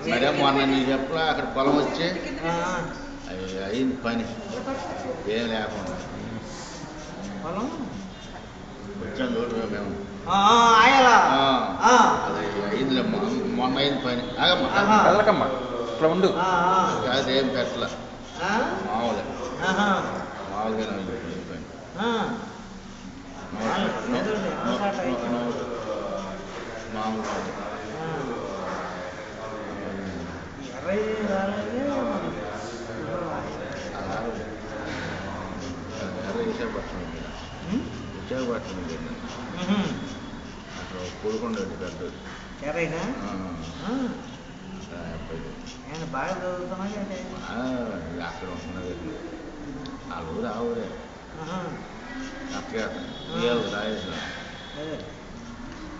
మరే మొన్న నీకు చెప్పలా అక్కడ పొలం వచ్చి అవి అయింది పని ఏం లేకుండా పొలం వచ్చాం చూడు మేము అది అయిందిలే మొన్న అయింది పని వెళ్ళకమ్మా ఇట్లా ఉండు అదేం పెట్టలే మామూలుగా మామూలుగానే పని మామూలుగా విశాఖపట్నం అక్కడ కోరుకొండ పెద్దది ఎర్రైనా బాగా చదువుతున్నా అక్కడ ఉంటున్నది ఆ ఊరు ఆ ఊరే అక్కడ రాయేసిన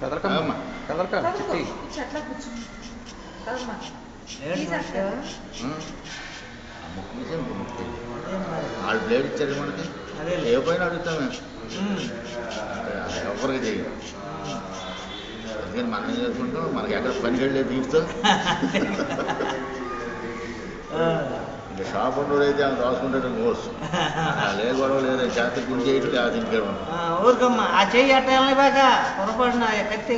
కదలకమ్మా కదలక చిట్టి వాళ్ళు బ్లేడ్ ఇచ్చారు మనకి ఏ పైన అడుగుతాం మేము ఎవరికి చేయం అందుకని మనం ఏం చేసుకుంటాం మనకి ఎక్కడ పని వెళ్ళలేదు దీంతో ఇంకా షాప్ ఉండేది ఆమె రాసుకుంటే కోర్సు లే గొడవ లేదు చేత గురి చేయడం కాదు ఇంకేమన్నా ఊరికమ్మా ఆ చెయ్యి అట్ట బాగా పొరపాటున కత్తి